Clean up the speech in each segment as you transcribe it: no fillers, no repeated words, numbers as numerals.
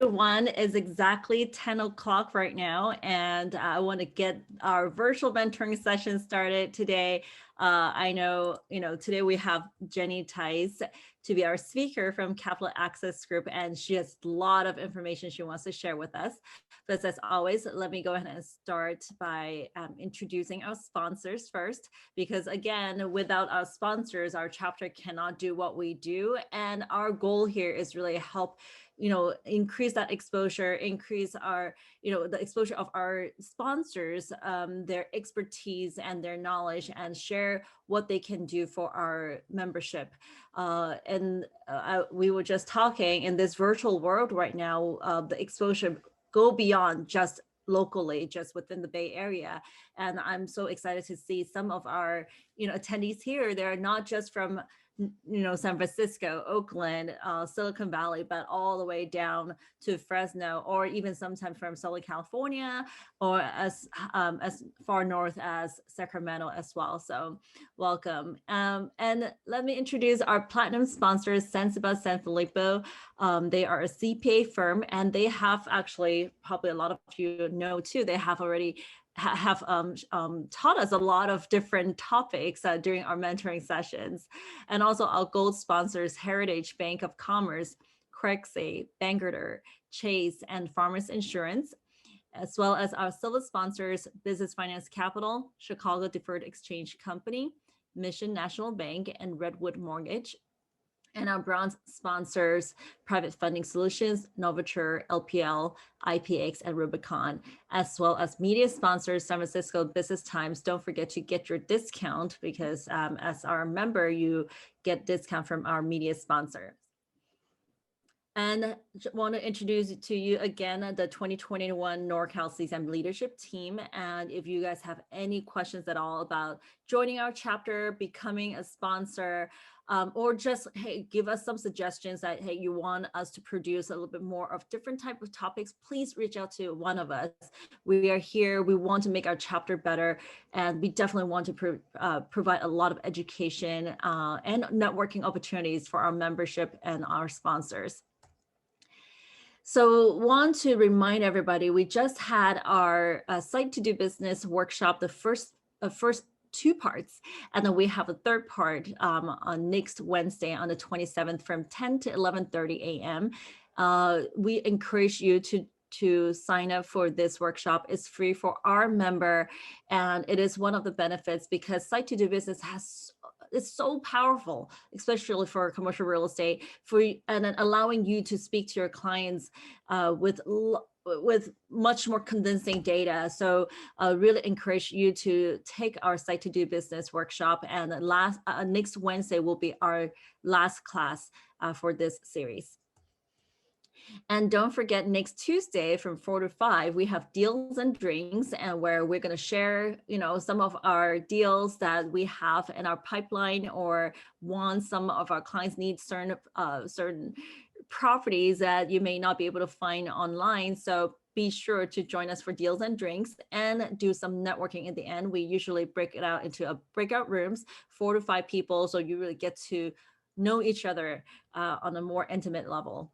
everyone. It's exactly 10 o'clock right now, and I want to get our virtual mentoring session started today. I know, today we have Jenny Tice to be our speaker from Capital Access Group, and she has a lot of information she wants to share with us. But as always, let me go ahead and start by introducing our sponsors first, because again, without our sponsors, our chapter cannot do what we do. And our goal here is really help increase that exposure, increase our, the exposure of our sponsors, their expertise and their knowledge, and share what they can do for our membership. We were just talking in this virtual world right now, the exposure go beyond just locally, just within the Bay Area. And I'm so excited to see some of our, attendees here. They're not just from San Francisco, Oakland, Silicon Valley, but all the way down to Fresno, or even sometimes from Southern California, or as far north as Sacramento as well. So welcome. And let me introduce our platinum sponsors, Sba San Filippo. They are a CPA firm, and they have actually, probably a lot of you know too, they have already have taught us a lot of different topics during our mentoring sessions. And also our gold sponsors, Heritage Bank of Commerce, Craigsay, Bangerter, Chase, and Farmers Insurance, as well as our silver sponsors, Business Finance Capital, Chicago Deferred Exchange Company, Mission National Bank, and Redwood Mortgage. And our bronze sponsors, Private Funding Solutions, Novature, LPL, IPX, and Rubicon, as well as media sponsors, San Francisco Business Times. Don't forget to get your discount, because as our member, you get discount from our media sponsor. And want to introduce to you again the 2021 NorCal CCIM leadership team. And if you guys have any questions at all about joining our chapter, becoming a sponsor, or just, hey, give us some suggestions that, hey, you want us to produce a little bit more of different type of topics, please reach out to one of us. We are here. We want to make our chapter better, and we definitely want to provide a lot of education and networking opportunities for our membership and our sponsors. So want to remind everybody, we just had our Site to Do Business workshop, the first two parts, and then we have a third part on next Wednesday on the 27th from 10 to 11:30 a.m. We encourage you to sign up for this workshop. It's free for our member, and it is one of the benefits because Site to Do Business it's so powerful, especially for commercial real estate, and then allowing you to speak to your clients with much more condensing data. So really encourage you to take our Site to Do Business workshop, and next Wednesday will be our last class for this series. And don't forget, next Tuesday from 4 to 5, we have deals and drinks, and where we're going to share, some of our deals that we have in our pipeline, or some of our clients need certain properties that you may not be able to find online. So be sure to join us for deals and drinks and do some networking at the end. We usually break it out into breakout rooms, 4 to 5 people, so you really get to know each other on a more intimate level.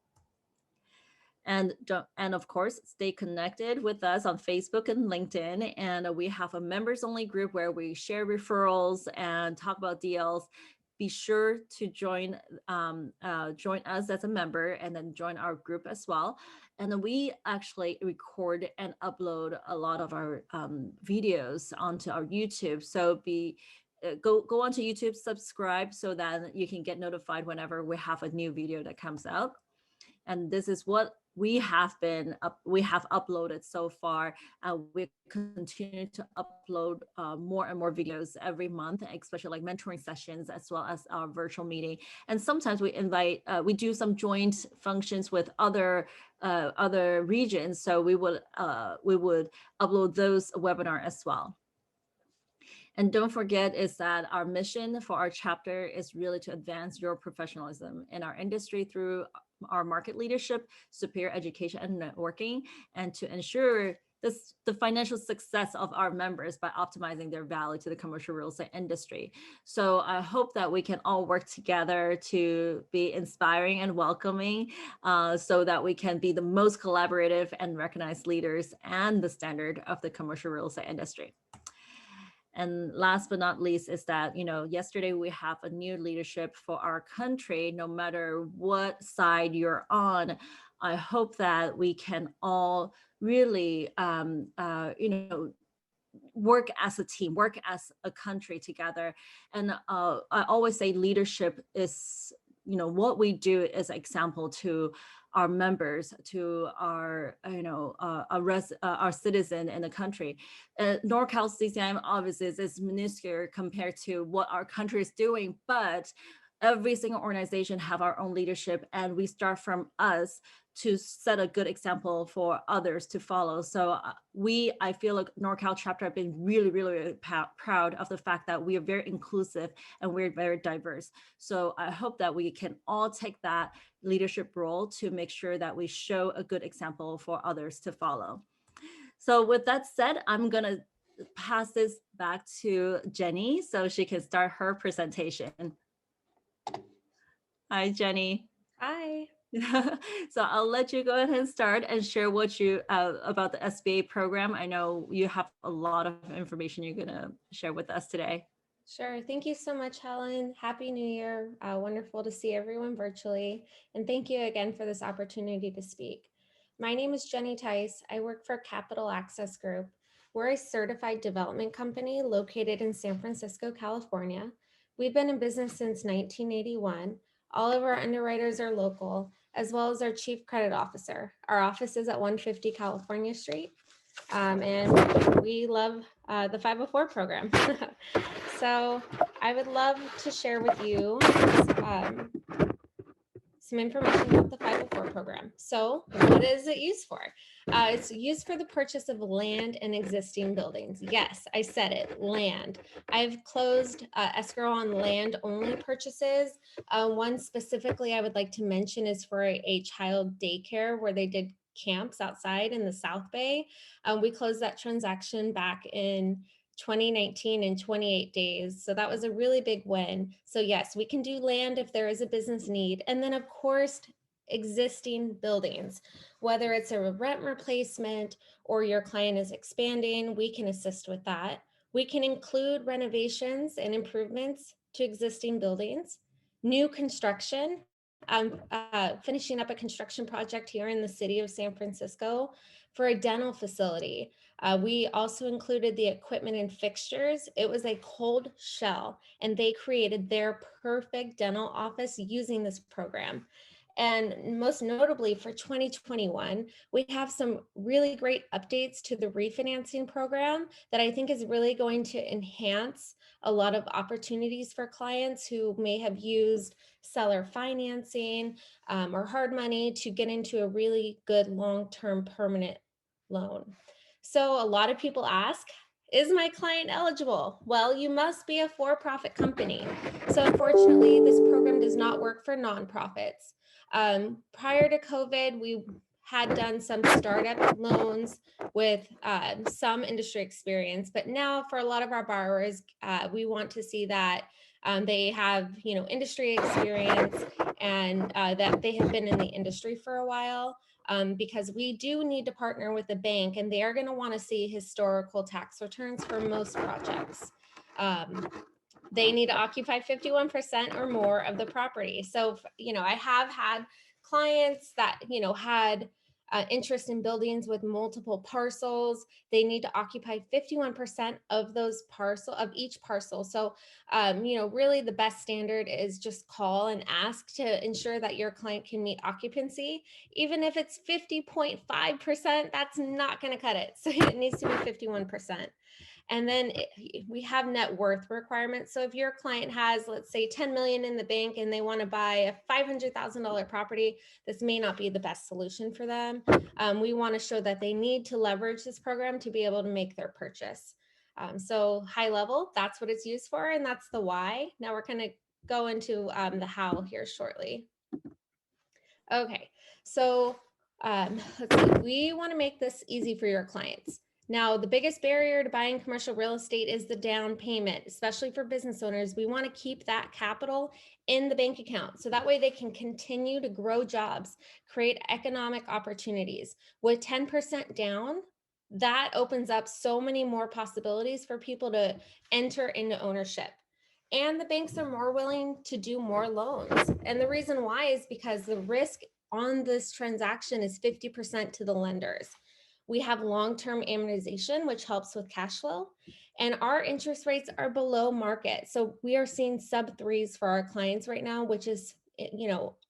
And of course, stay connected with us on Facebook and LinkedIn. And we have a members only group where we share referrals and talk about deals. Be sure to join us as a member, and then join our group as well. And then we actually record and upload a lot of our videos onto our YouTube. So go onto YouTube, subscribe, so that you can get notified whenever we have a new video that comes out. And this is what we have uploaded so far. We continue to upload more and more videos every month, especially like mentoring sessions, as well as our virtual meeting. And sometimes we do some joint functions with other regions. So we would upload those webinar as well. And don't forget is that our mission for our chapter is really to advance your professionalism in our industry through our market leadership, superior education and networking, and to ensure the financial success of our members by optimizing their value to the commercial real estate industry. So I hope that we can all work together to be inspiring and welcoming, so that we can be the most collaborative and recognized leaders and the standard of the commercial real estate industry. And last but not least is that, yesterday we have a new leadership for our country. No matter what side you're on, I hope that we can all really, work as a team, work as a country together. And I always say leadership is, what we do is example to our members, to our, our citizen in the country. NorCal CCIM obviously is minuscule compared to what our country is doing, but every single organization have our own leadership, and we start from us to set a good example for others to follow. So I feel like NorCal chapter have been really, really proud of the fact that we are very inclusive and we're very diverse. So I hope that we can all take that leadership role to make sure that we show a good example for others to follow. So with that said, I'm gonna pass this back to Jenny so she can start her presentation. Hi, Jenny. Hi. So I'll let you go ahead and start and share what you about the SBA program. I know you have a lot of information you're gonna share with us today. Sure. Thank you so much, Helen. Happy New Year. Wonderful to see everyone virtually. And thank you again for this opportunity to speak. My name is Jenny Tice. I work for Capital Access Group. We're a certified development company located in San Francisco, California. We've been in business since 1981. All of our underwriters are local, as well as our chief credit officer. Our office is at 150 California Street. And we love the 504 program. So I would love to share with you some information about the 504 program. So what is it used for? It's used for the purchase of land and existing buildings. Yes, I said it, land. I've closed escrow on land only purchases. One specifically I would like to mention is for a child daycare where they did camps outside in the South Bay. We closed that transaction back in 2019 in 28 days. So that was a really big win. So yes, we can do land if there is a business need. And then of course, existing buildings, whether it's a rent replacement or your client is expanding, we can assist with that. We can include renovations and improvements to existing buildings, new construction. I'm finishing up a construction project here in the city of San Francisco for a dental facility. We also included the equipment and fixtures. It was a cold shell, and they created their perfect dental office using this program. And most notably for 2021, we have some really great updates to the refinancing program that I think is really going to enhance a lot of opportunities for clients who may have used seller financing or hard money to get into a really good long-term permanent loan. So a lot of people ask, is my client eligible? Well, you must be a for-profit company. So unfortunately, this program does not work for nonprofits. Prior to COVID, we had done some startup loans with some industry experience, but now for a lot of our borrowers, we want to see that they have, industry experience and that they have been in the industry for a while. Because we do need to partner with the bank, and they are going to want to see historical tax returns for most projects. They need to occupy 51% or more of the property. So, I have had clients that, had interest in buildings with multiple parcels. They need to occupy 51% of each parcel. So, really the best standard is just call and ask to ensure that your client can meet occupancy. Even if it's 50.5%, that's not going to cut it. So it needs to be 51%. And then we have net worth requirements. So if your client has, let's say, 10 million in the bank and they want to buy a $500,000 property, this may not be the best solution for them. We want to show that they need to leverage this program to be able to make their purchase. So high level, that's what it's used for, and that's the why. Now we're going to go into the how here shortly. Okay, so Let's see. We want to make this easy for your clients. Now, the biggest barrier to buying commercial real estate is the down payment, especially for business owners. We want to keep that capital in the bank account so that way they can continue to grow jobs, create economic opportunities. With 10% down, that opens up so many more possibilities for people to enter into ownership. And the banks are more willing to do more loans. And the reason why is because the risk on this transaction is 50% to the lenders. We have long-term amortization, which helps with cash flow, and our interest rates are below market. So we are seeing sub threes for our clients right now, which is,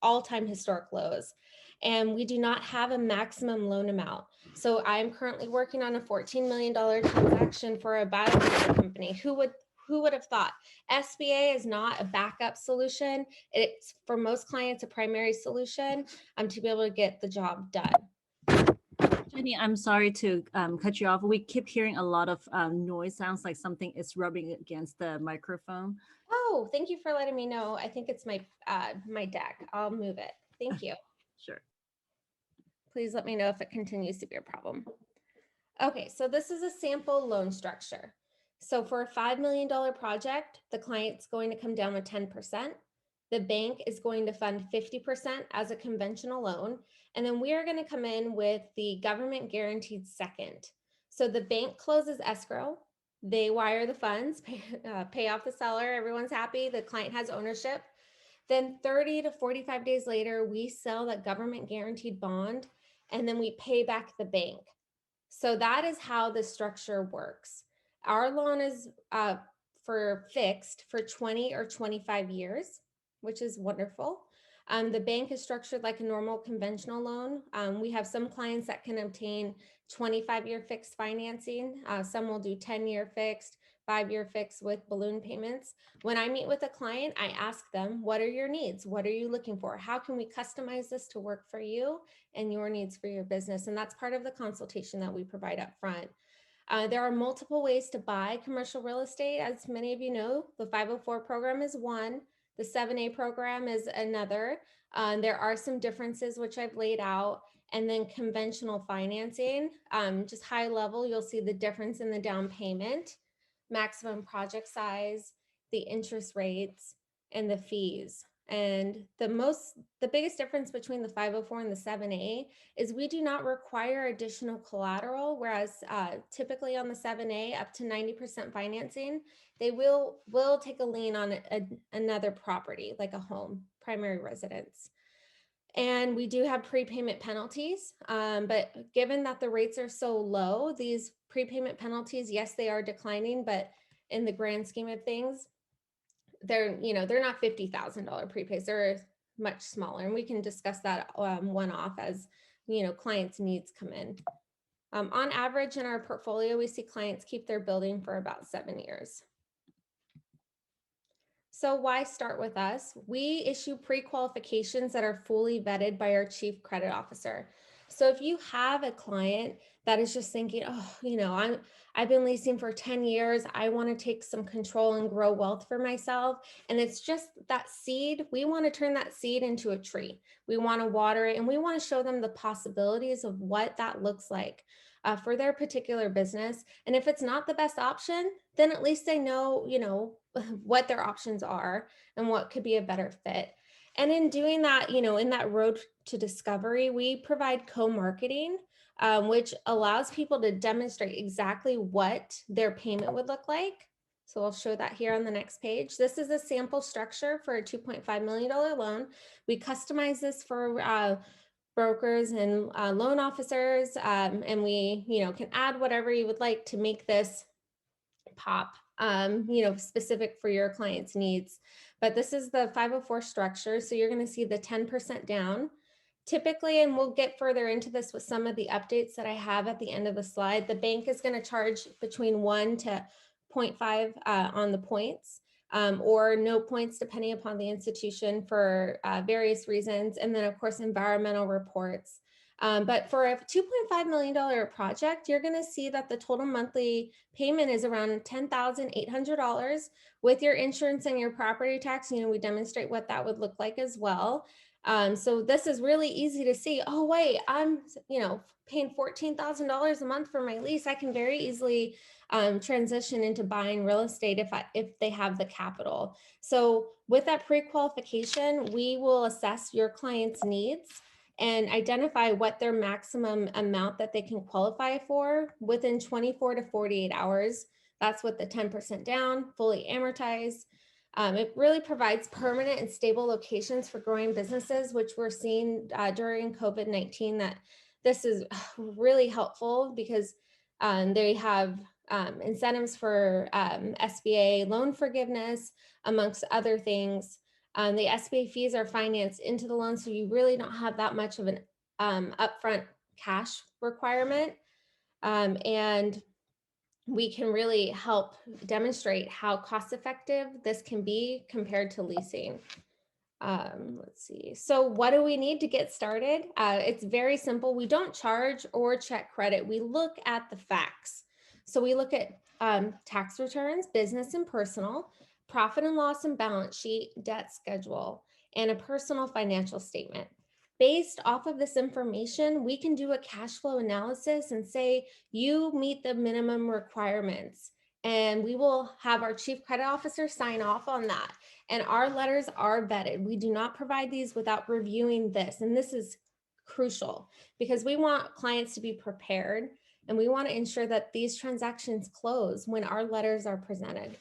all-time historic lows. And we do not have a maximum loan amount. So I'm currently working on a $14 million transaction for a biodiesel company. Who would have thought? SBA is not a backup solution. It's for most clients a primary solution to be able to get the job done. Jenny, I'm sorry to cut you off. We keep hearing a lot of noise. Sounds like something is rubbing against the microphone. Oh, thank you for letting me know. I think it's my my deck. I'll move it. Thank you. Sure. Please let me know if it continues to be a problem. Okay, so this is a sample loan structure. So for a $5 million project, the client's going to come down with 10%. The bank is going to fund 50% as a conventional loan. And then we are going to come in with the government guaranteed second. So the bank closes escrow. They wire the funds, pay off the seller. Everyone's happy. The client has ownership. Then 30 to 45 days later, we sell that government guaranteed bond, and then we pay back the bank. So that is how the structure works. Our loan is for fixed for 20 or 25 years, which is wonderful. The bank is structured like a normal conventional loan. We have some clients that can obtain 25-year fixed financing. Some will do 10-year fixed, 5-year fixed with balloon payments. When I meet with a client, I ask them, what are your needs? What are you looking for? How can we customize this to work for you and your needs for your business? And that's part of the consultation that we provide up front. There are multiple ways to buy commercial real estate. As many of you know, the 504 program is one. The 7A program is another. There are some differences which I've laid out. And then conventional financing, just high level, you'll see the difference in the down payment, maximum project size, the interest rates, and the fees. And the biggest difference between the 504 and the 7A is we do not require additional collateral, whereas typically on the 7A, up to 90% financing, they will take a lien on another property, like a home, primary residence. And we do have prepayment penalties, but given that the rates are so low, these prepayment penalties, yes, they are declining, but in the grand scheme of things, they're not $50,000 prepays. They're much smaller, and we can discuss that one off as clients' needs come in. On average, in our portfolio, we see clients keep their building for about 7 years. So why start with us? We issue pre-qualifications that are fully vetted by our chief credit officer. So if you have a client that is just thinking, oh, I've been leasing for 10 years, I want to take some control and grow wealth for myself, and it's just that seed, we want to turn that seed into a tree. We want to water it, and we want to show them the possibilities of what that looks like for their particular business. And if it's not the best option, then at least they know, what their options are and what could be a better fit. And in doing that, in that road to discovery, we provide co-marketing, which allows people to demonstrate exactly what their payment would look like. So I'll show that here on the next page. This is a sample structure for a $2.5 million loan. We customize this for brokers and loan officers, and we can add whatever you would like to make this pop, specific for your client's needs. But this is the 504 structure. So you're going to see the 10% down. Typically, and we'll get further into this with some of the updates that I have at the end of the slide, the bank is going to charge between 1 to 0.5 on the points, or no points depending upon the institution for various reasons. And then of course, environmental reports. But for a $2.5 million project, you're going to see that the total monthly payment is around $10,800 with your insurance and your property tax. We demonstrate what that would look like as well. So this is really easy to see. Oh, wait, I'm, paying $14,000 a month for my lease. I can very easily transition into buying real estate if they have the capital. So with that pre-qualification, we will assess your client's needs and identify what their maximum amount that they can qualify for within 24 to 48 hours. That's with the 10% down, fully amortized. It really provides permanent and stable locations for growing businesses, which we're seeing during COVID-19, that this is really helpful because they have incentives for SBA loan forgiveness, amongst other things. The SBA fees are financed into the loan, so you really don't have that much of an upfront cash requirement. And we can really help demonstrate how cost effective this can be compared to leasing. Let's see. So what do we need to get started? It's very simple. We don't charge or check credit. We look at the facts. So we look at tax returns, business and personal, profit and loss and balance sheet, debt schedule, and a personal financial statement. Based off of this information, we can do a cash flow analysis and say, you meet the minimum requirements. And we will have our chief credit officer sign off on that. And our letters are vetted. We do not provide these without reviewing this. And this is crucial because we want clients to be prepared, and we want to ensure that these transactions close when our letters are presented.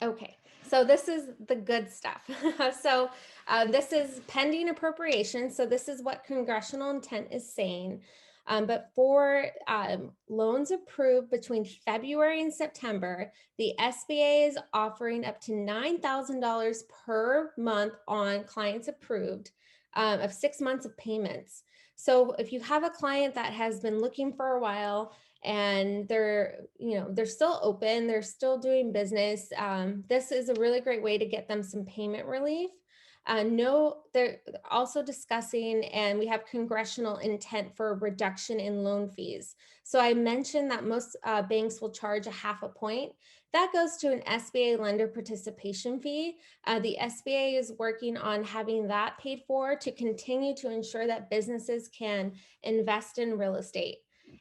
Okay, so this is the good stuff. So this is pending appropriation. So this is what congressional intent is saying. But for loans approved between February and September, the SBA is offering up to $9,000 per month on clients approved of 6 months of payments. So if you have a client that has been looking for a while and they're still open, they're still doing business, this is a really great way to get them some payment relief. They're also discussing, and we have congressional intent for a reduction in loan fees. So I mentioned that most banks will charge a 0.5 point. That goes to an SBA lender participation fee. The SBA is working on having that paid for to continue to ensure that businesses can invest in real estate.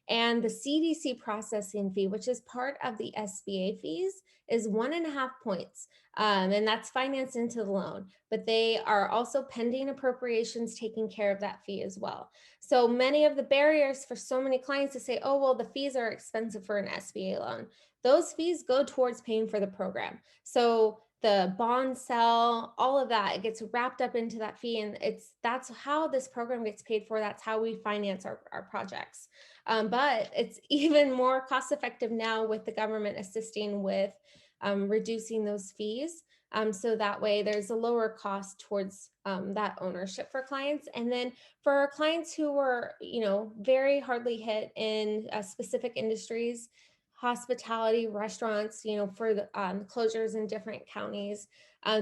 And the CDC processing fee, which is part of the SBA fees, is 1.5 points. And that's financed into the loan, but they are also pending appropriations taking care of that fee as well. So many of the barriers for so many clients to say, oh, well, the fees are expensive for an SBA loan. Those fees go towards paying for the program. So the bond sell, all of that, it gets wrapped up into that fee. And that's how this program gets paid for. That's how we finance our projects. But it's even more cost effective now with the government assisting with reducing those fees. So that way there's a lower cost towards that ownership for clients. And then for our clients who were, very hardly hit in specific industries, hospitality, restaurants, for the closures in different counties,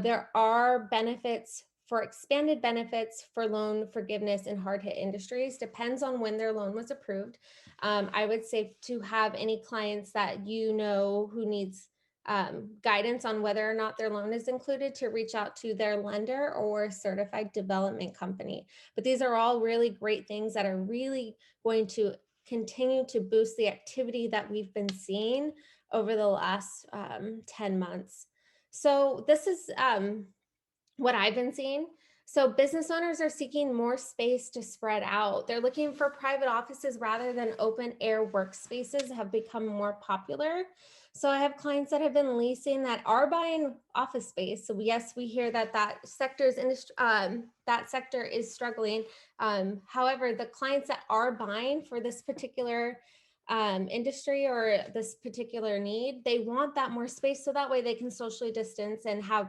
there are benefits for expanded benefits for loan forgiveness in hard hit industries. Depends on when their loan was approved. I would say to have any clients that who needs guidance on whether or not their loan is included, to reach out to their lender or certified development company. But these are all really great things that are really going to continue to boost the activity that we've been seeing over the last 10 months. So this is what I've been seeing. So business owners are seeking more space to spread out. They're looking for private offices rather than open air workspaces have become more popular. So I have clients that have been leasing that are buying office space. So yes, we hear that sector is struggling. However, the clients that are buying for this particular industry or this particular need, they want that more space so that way they can socially distance and have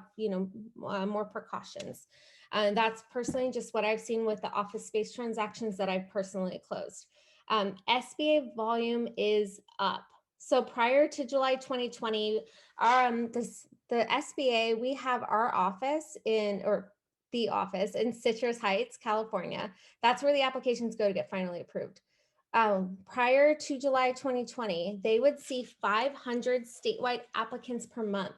more precautions. That's personally just what I've seen with the office space transactions that I've personally closed. SBA volume is up. So prior to July 2020, the SBA, we have our office the office in Citrus Heights, California. That's where the applications go to get finally approved. Prior to July 2020, they would see 500 statewide applicants per month.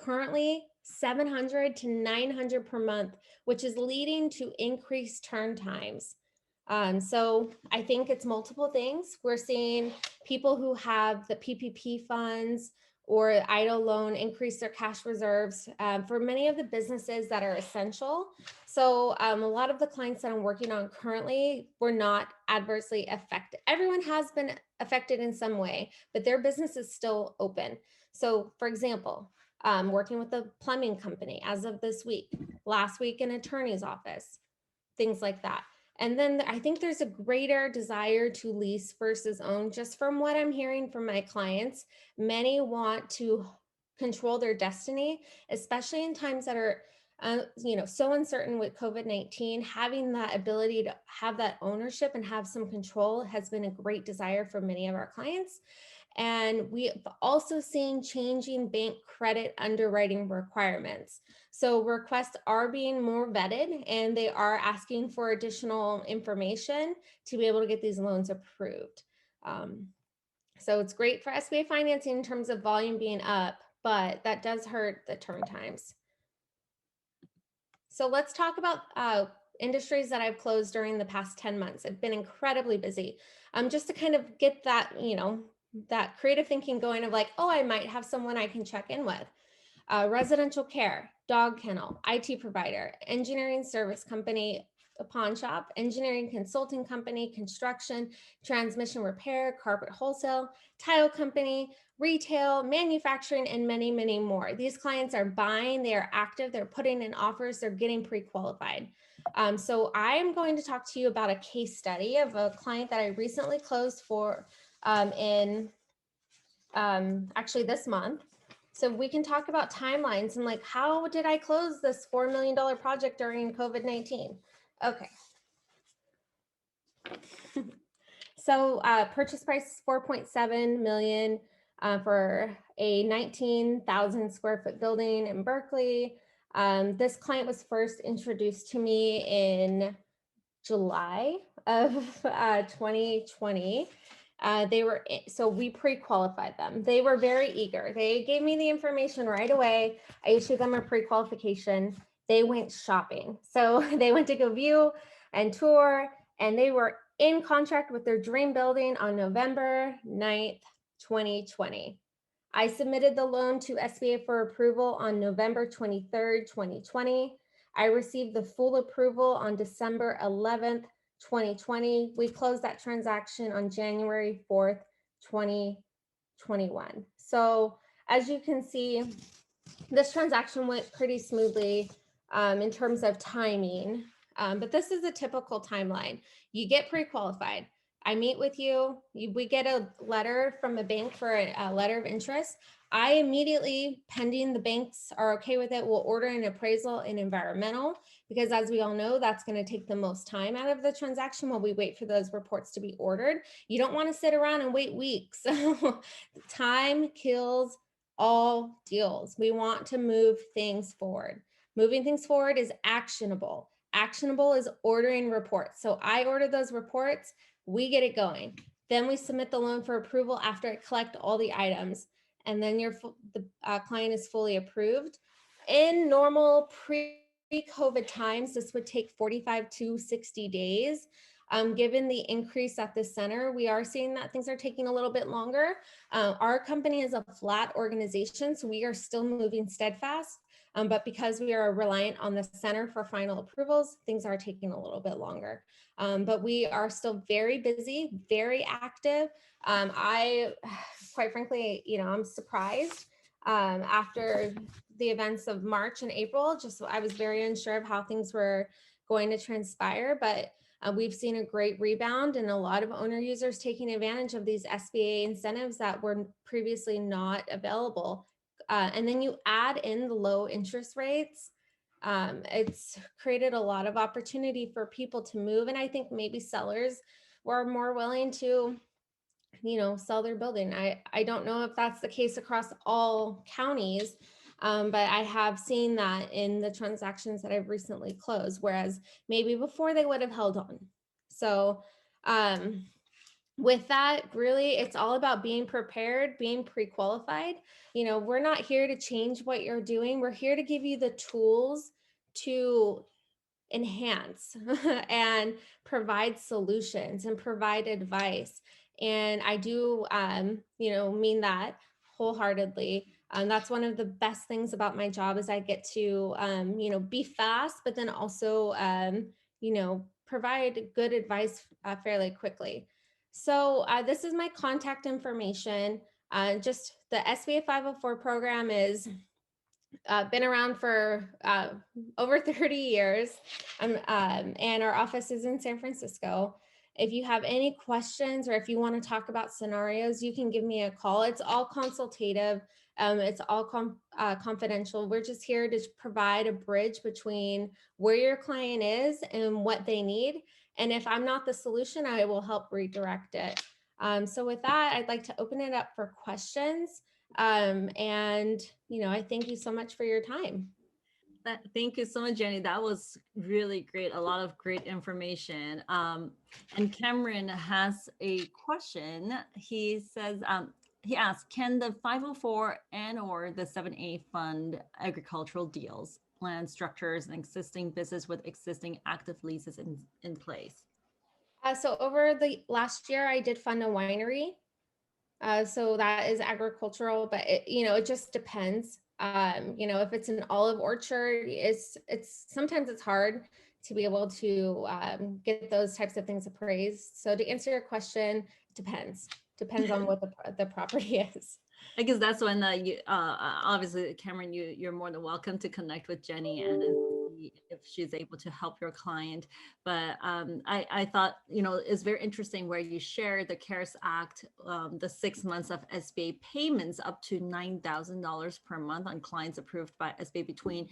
Currently, $700 to $900 per month, which is leading to increased turn times. So I think it's multiple things. We're seeing people who have the PPP funds or idle loan increase their cash reserves for many of the businesses that are essential. So a lot of the clients that I'm working on currently were not adversely affected. Everyone has been affected in some way, but their business is still open. So for example, working with a plumbing company as of this week, last week an attorney's office, things like that. And then I think there's a greater desire to lease versus own, just from what I'm hearing from my clients. Many want to control their destiny, especially in times that are so uncertain with COVID-19. Having that ability to have that ownership and have some control has been a great desire for many of our clients. And we've also seen changing bank credit underwriting requirements. So requests are being more vetted, and they are asking for additional information to be able to get these loans approved. So it's great for SBA financing in terms of volume being up, but that does hurt the turn times. So let's talk about industries that I've closed during the past 10 months. I've been incredibly busy. Just to kind of get that, that creative thinking going of like, oh, I might have someone I can check in with. Residential care, dog kennel, IT provider, engineering service company, a pawn shop, engineering consulting company, construction, transmission repair, carpet wholesale, tile company, retail, manufacturing, and many, many more. These clients are buying, they are active, they're putting in offers, they're getting pre-qualified. So I'm going to talk to you about a case study of a client that I recently closed for in actually this month. So we can talk about timelines and like, how did I close this $4 million project during COVID-19? Okay. So purchase price is 4.7 million for a 19,000 square foot building in Berkeley. This client was first introduced to me in July of 2020. So we pre-qualified them. They were very eager. They gave me the information right away. I issued them a pre-qualification. They went shopping. So they went to go view and tour, and they were in contract with their dream building on November 9th, 2020. I submitted the loan to SBA for approval on November 23rd, 2020. I received the full approval on December 11th, 2020. We closed that transaction on January 4th, 2021. So as you can see, this transaction went pretty smoothly in terms of timing, but this is a typical timeline. You get pre-qualified. I meet with you, we get a letter from a bank for a letter of interest. I immediately, pending the banks are okay with it, will order an appraisal and environmental, because as we all know, that's going to take the most time out of the transaction while we wait for those reports to be ordered. You don't want to sit around and wait weeks. Time kills all deals. We want to move things forward. Moving things forward is actionable. Actionable is ordering reports. So I order those reports, we get it going. Then we submit the loan for approval after I collect all the items, and then the client is fully approved. In normal pre-COVID times, this would take 45 to 60 days. Given the increase at the center, we are seeing that things are taking a little bit longer. Our company is a flat organization, so we are still moving steadfast. But because we are reliant on the center for final approvals, things are taking a little bit longer. But we are still very busy, very active. I, quite frankly, I'm surprised after the events of March and April. I was very unsure of how things were going to transpire, but we've seen a great rebound and a lot of owner users taking advantage of these SBA incentives that were previously not available. And then you add in the low interest rates. It's created a lot of opportunity for people to move. And I think maybe sellers were more willing to, sell their building. I don't know if that's the case across all counties, but I have seen that in the transactions that I've recently closed, whereas maybe before they would have held on. So with that, really, it's all about being prepared, being pre-qualified. We're not here to change what you're doing. We're here to give you the tools to enhance and provide solutions and provide advice. And I do, mean that wholeheartedly. That's one of the best things about my job is I get to, be fast, but then also, provide good advice fairly quickly. So this is my contact information. Just the SBA 504 program is been around for over 30 years, and our office is in San Francisco. If you have any questions or if you want to talk about scenarios, you can give me a call. It's all consultative. It's all confidential. We're just here to provide a bridge between where your client is and what they need. And if I'm not the solution, I will help redirect it. So with that, I'd like to open it up for questions. And I thank you so much for your time. Thank you so much, Jenny. That was really great. A lot of great information. And Cameron has a question. He says, he asks, can the 504 and or the 7A fund agricultural deals, land structures, and existing business with existing active leases in place? So over the last year, I did fund a winery. So that is agricultural, but it just depends. If it's an olive orchard, it's sometimes it's hard to be able to get those types of things appraised. So to answer your question, depends on what the property is. I guess that's when you obviously, Cameron, you're more than welcome to connect with Jenny and see if she's able to help your client. But I thought, it's very interesting where you share the CARES Act, the 6 months of SBA payments up to $9,000 per month on clients approved by SBA between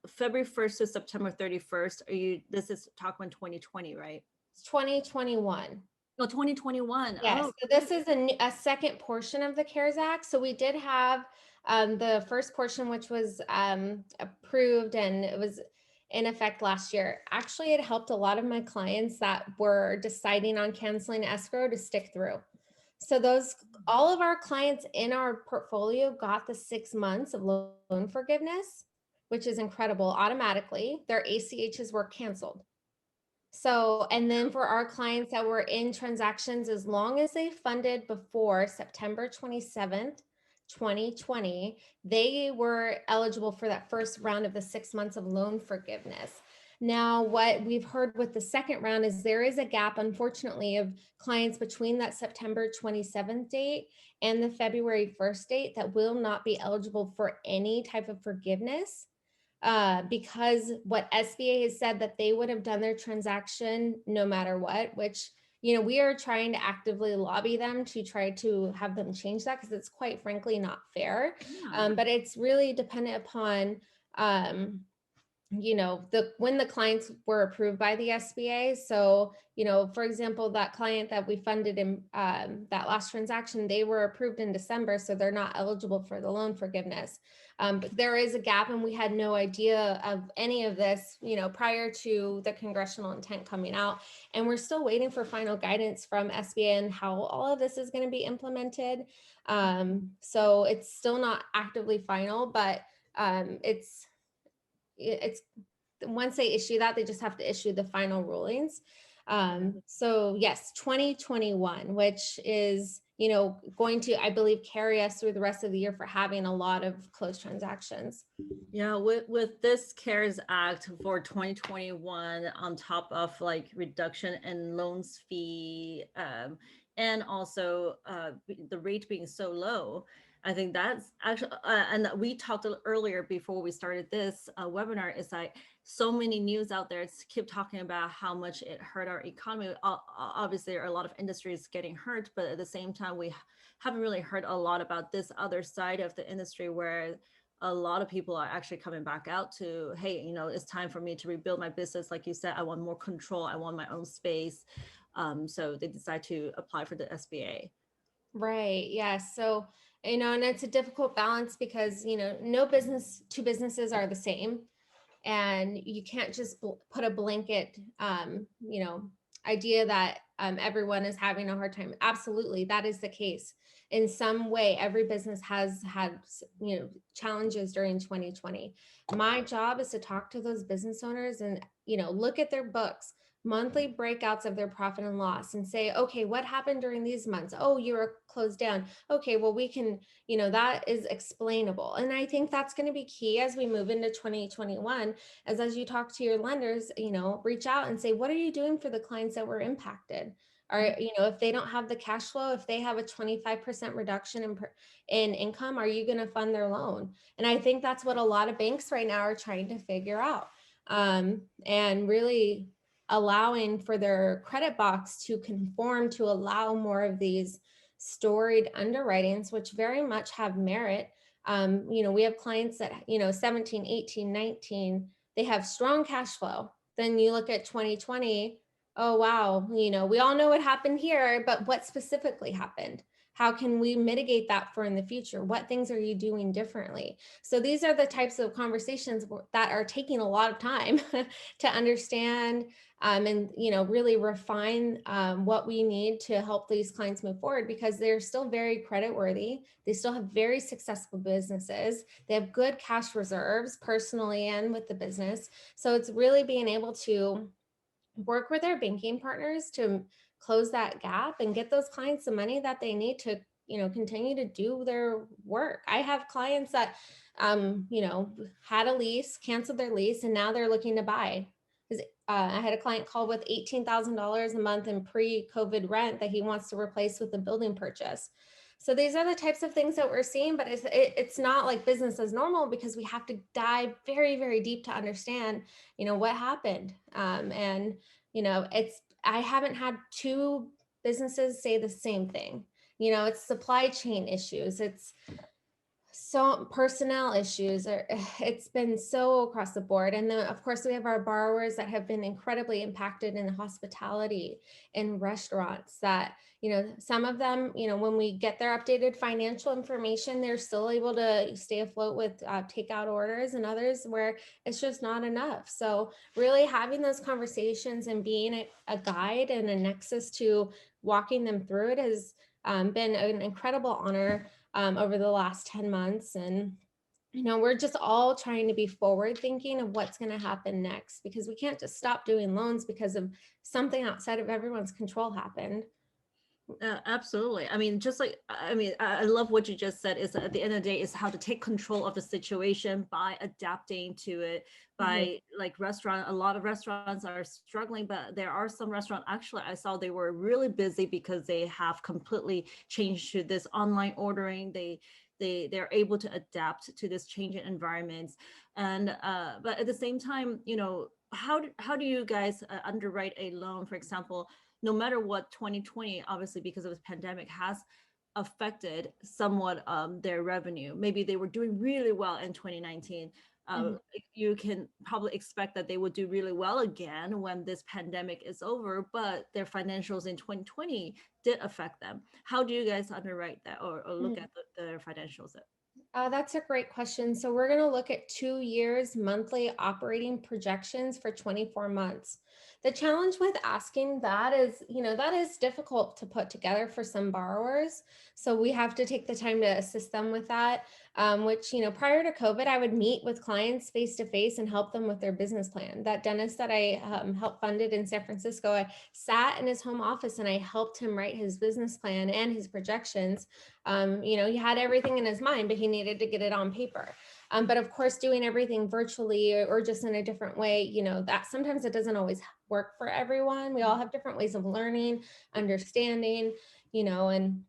February 1st to September 31st. This is talking 2020, right? It's 2021. No, 2021. Yes, Oh, so this is a second portion of the CARES Act. So we did have the first portion, which was approved and it was in effect last year. Actually, it helped a lot of my clients that were deciding on canceling escrow to stick through. So all of our clients in our portfolio got the 6 months of loan forgiveness, which is incredible automatically. Their ACHs were canceled. So, and then for our clients that were in transactions, as long as they funded before September 27th, 2020, they were eligible for that first round of the 6 months of loan forgiveness. Now, what we've heard with the second round is there is a gap, unfortunately, of clients between that September 27th date and the February 1st date that will not be eligible for any type of forgiveness. Because what SBA has said that they would have done their transaction no matter what, which, we are trying to actively lobby them to try to have them change that because it's quite frankly not fair. yeah. But it's really dependent upon, when the clients were approved by the SBA. So, for example, that client that we funded in that last transaction, they were approved in December, so they're not eligible for the loan forgiveness. But there is a gap, and we had no idea of any of this, prior to the congressional intent coming out. And we're still waiting for final guidance from SBA and how all of this is going to be implemented. So it's still not actively final, but it's once they issue that, they just have to issue the final rulings. So yes, 2021, which is, going to, I believe, carry us through the rest of the year for having a lot of closed transactions. Yeah, with this CARES Act for 2021, on top of like reduction in loans fee, and also the rate being so low, I think that's actually, and we talked earlier before we started this webinar, is like so many news out there keep talking about how much it hurt our economy. Obviously, there are a lot of industries getting hurt, but at the same time, we haven't really heard a lot about this other side of the industry where a lot of people are actually coming back out to, hey, it's time for me to rebuild my business. Like you said, I want more control. I want my own space. So they decide to apply for the SBA. Right. Yeah. So, and it's a difficult balance because, no two businesses are the same. And you can't just put a blanket, idea that everyone is having a hard time. Absolutely, that is the case. In some way, every business has had, challenges during 2020. My job is to talk to those business owners and, look at their books, monthly breakouts of their profit and loss, and say, okay, what happened during these months? Oh, you were closed down. Okay, well, we can, that is explainable. And I think that's going to be key as we move into 2021, as you talk to your lenders, reach out and say, what are you doing for the clients that were impacted? Or, if they don't have the cash flow, if they have a 25% reduction in income, are you going to fund their loan? And I think that's what a lot of banks right now are trying to figure out, and really allowing for their credit box to conform to allow more of these storied underwritings, which very much have merit. We have clients that, 17, 18, 19, they have strong cash flow. Then you look at 2020, oh, wow, we all know what happened here, but what specifically happened? How can we mitigate that for in the future? What things are you doing differently? So these are the types of conversations that are taking a lot of time to understand, and really refine what we need to help these clients move forward, because they're still very credit worthy. They still have very successful businesses. They have good cash reserves personally and with the business. So it's really being able to work with our banking partners to close that gap and get those clients the money that they need to continue to do their work. I have clients that had a lease, canceled their lease, and now they're looking to buy. I had a client call with $18,000 a month in pre-COVID rent that he wants to replace with a building purchase. So these are the types of things that we're seeing, but it's not like business as normal, because we have to dive very, very deep to understand, what happened. And I haven't had two businesses say the same thing. It's supply chain issues. It's so personnel issues it's been so across the board. And then of course we have our borrowers that have been incredibly impacted in hospitality and restaurants, that some of them, when we get their updated financial information, they're still able to stay afloat with takeout orders, and others where it's just not enough. So really having those conversations and being a guide and a nexus to walking them through it has been an incredible honor over the last 10 months. And, we're just all trying to be forward thinking of what's going to happen next, because we can't just stop doing loans because of something outside of everyone's control happened. Absolutely. I mean, I love what you just said, is at the end of the day is how to take control of the situation by adapting to it, by like a lot of restaurants are struggling, but there are some restaurants, actually, I saw they were really busy because they have completely changed to this online ordering. They're able to adapt to this changing environments. And, but at the same time, how do you guys underwrite a loan, for example? No matter what, 2020, obviously because of the pandemic, has affected somewhat their revenue. Maybe they were doing really well in 2019. You can probably expect that they will do really well again when this pandemic is over, but their financials in 2020 did affect them. How do you guys underwrite that, or look at their financials? That's a great question. So we're going to look at 2 years monthly operating projections for 24 months. The challenge with asking that is, that is difficult to put together for some borrowers. So we have to take the time to assist them with that, which, prior to COVID, I would meet with clients face to face and help them with their business plan. That dentist that I helped funded in San Francisco, I sat in his home office and I helped him write his business plan and his projections. He had everything in his mind, but he needed to get it on paper. But of course, doing everything virtually or just in a different way, that sometimes it doesn't always work for everyone. We all have different ways of learning, understanding, and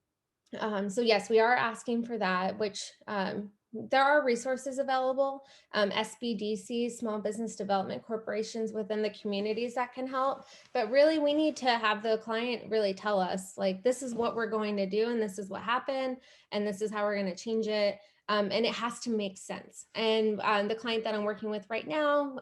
so yes, we are asking for that, which there are resources available, SBDC, small business development corporations within the communities that can help. But really, we need to have the client really tell us, like, this is what we're going to do, and this is what happened, and this is how we're going to change it. And it has to make sense. And the client that I'm working with right now,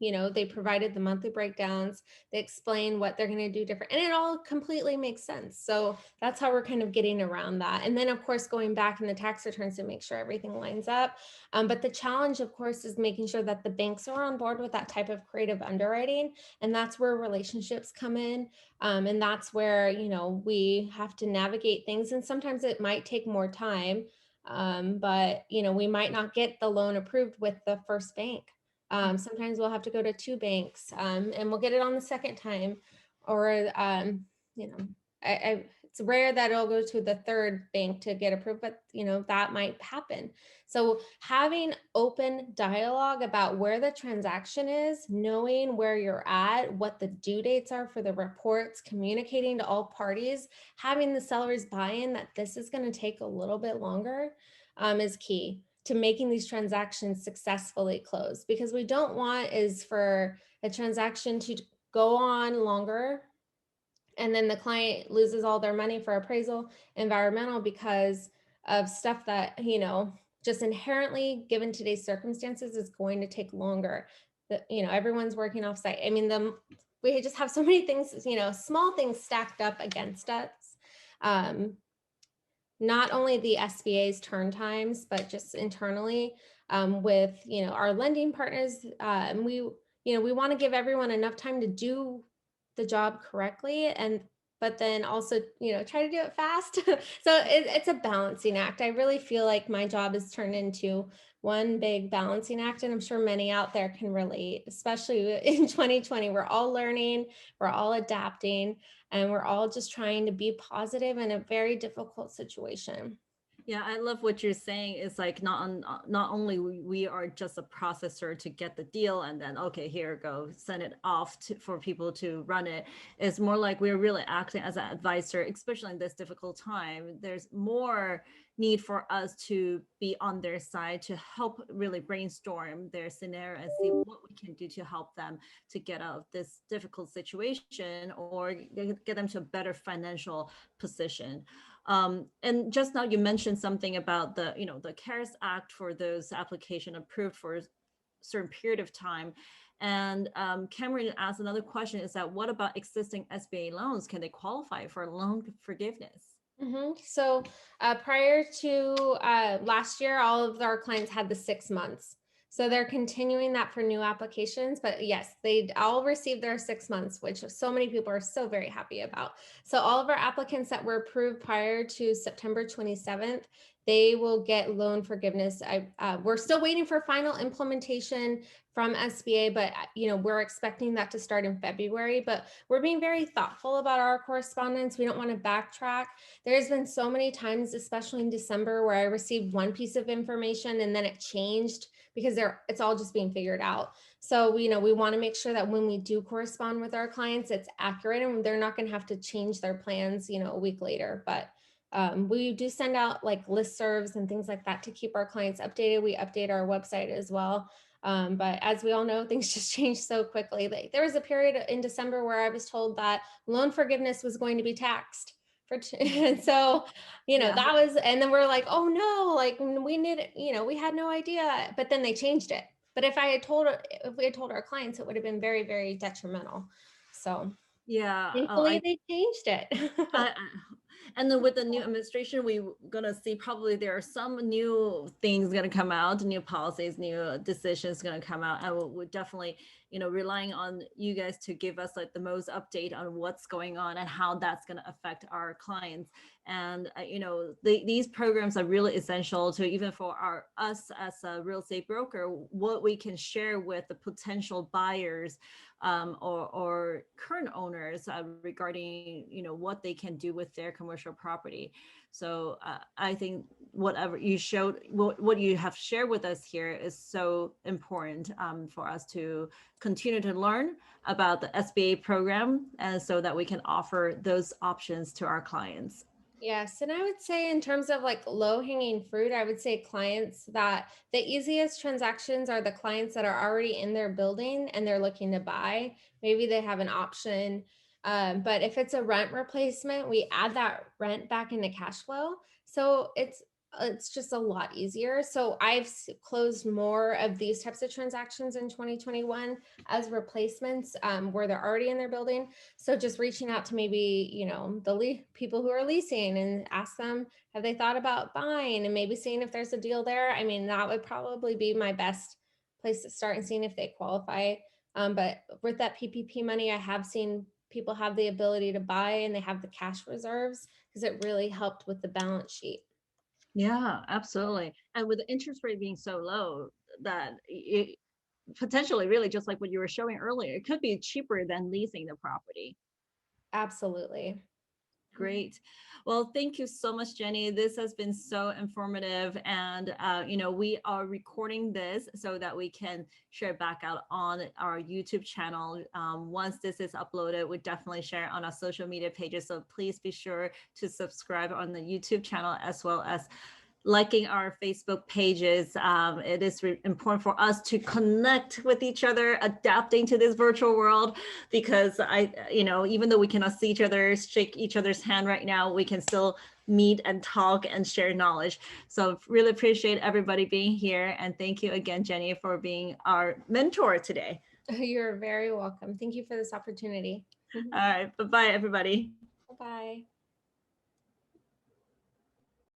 they provided the monthly breakdowns. They explain what they're going to do different, and it all completely makes sense. So that's how we're kind of getting around that. And then, of course, going back in the tax returns to make sure everything lines up. But the challenge, of course, is making sure that the banks are on board with that type of creative underwriting. And that's where relationships come in. And that's where, we have to navigate things. And sometimes it might take more time. But we might not get the loan approved with the first bank. Sometimes we'll have to go to two banks, and we'll get it on the second time, or it's rare that it'll go to the third bank to get approved, but that might happen. So having open dialogue about where the transaction is, knowing where you're at, what the due dates are for the reports, communicating to all parties, having the sellers buy in that this is going to take a little bit longer is key to making these transactions successfully close. Because we don't want is for a transaction to go on longer and then the client loses all their money for appraisal, environmental, because of stuff that, just inherently given today's circumstances is going to take longer. That, everyone's working off site. I mean, we just have so many things, small things stacked up against us. Not only the SBA's turn times, but just internally with, our lending partners. We want to give everyone enough time to do the job correctly, but then also try to do it fast. So it's a balancing act. I really feel like my job is turned into one big balancing act, and I'm sure many out there can relate, especially in 2020. We're all learning, we're all adapting, and we're all just trying to be positive in a very difficult situation. Yeah, I love what you're saying. It's like not only we are just a processor to get the deal and then okay, here go, send it off for people to run it. It's more like we're really acting as an advisor, especially in this difficult time. There's more need for us to be on their side to help really brainstorm their scenario and see what we can do to help them to get out of this difficult situation or get them to a better financial position. And just now you mentioned something about the CARES Act for those application approved for a certain period of time. And Cameron asked another question is that what about existing SBA loans? Can they qualify for loan forgiveness? So prior to last year, all of our clients had the 6 months. So they're continuing that for new applications, but yes, they all received their 6 months, which so many people are so very happy about. So all of our applicants that were approved prior to September 27th, they will get loan forgiveness. We're still waiting for final implementation from SBA, but we're expecting that to start in February. But we're being very thoughtful about our correspondence. We don't want to backtrack. There's been so many times, especially in December, where I received one piece of information and then it changed because it's all just being figured out. So, we want to make sure that when we do correspond with our clients, it's accurate and they're not going to have to change their plans, a week later. But we do send out like listservs and things like that to keep our clients updated. We update our website as well. But as we all know, things just change so quickly. Like, there was a period in December where I was told that loan forgiveness was going to be taxed. And so, that was, and then we're like, oh no, like we need, we had no idea, but then they changed it. But if we had told our clients, it would have been very, very detrimental. So Yeah, thankfully they changed it. and then with the new administration, we're gonna see probably there are some new things gonna come out, new policies, new decisions gonna come out, and we're definitely, relying on you guys to give us like the most update on what's going on and how that's gonna affect our clients. And these programs are really essential to even for us as a real estate broker, what we can share with the potential buyers or current owners regarding what they can do with their commercial property. So I think whatever you showed, what you have shared with us here is so important for us to continue to learn about the SBA program, and so that we can offer those options to our clients. Yes. And I would say in terms of like low hanging fruit, I would say clients that the easiest transactions are the clients that are already in their building and they're looking to buy. Maybe they have an option. But if it's a rent replacement, we add that rent back into cash flow. So it's it's just a lot easier. So I've closed more of these types of transactions in 2021 as replacements where they're already in their building. So just reaching out to maybe, you know, the people who are leasing and ask them, have they thought about buying, and maybe seeing if there's a deal there. I mean, that would probably be my best place to start and seeing if they qualify. But with that PPP money, I have seen people have the ability to buy and they have the cash reserves because it really helped with the balance sheet. Yeah, absolutely. And with the interest rate being so low, that it potentially really just like what you were showing earlier, it could be cheaper than leasing the property. Absolutely. Great. Well, thank you so much, Jenny. This has been so informative. And, we are recording this so that we can share it back out on our YouTube channel. Once this is uploaded, we definitely share it on our social media pages. So please be sure to subscribe on the YouTube channel as well as liking our Facebook pages. It is important for us to connect with each other, adapting to this virtual world, because even though we cannot see each other, shake each other's hand right now, we can still meet and talk and share knowledge. So really appreciate everybody being here. And thank you again, Jenny, for being our mentor today. You're very welcome. Thank you for this opportunity. All right. Bye-bye, everybody. Bye-bye.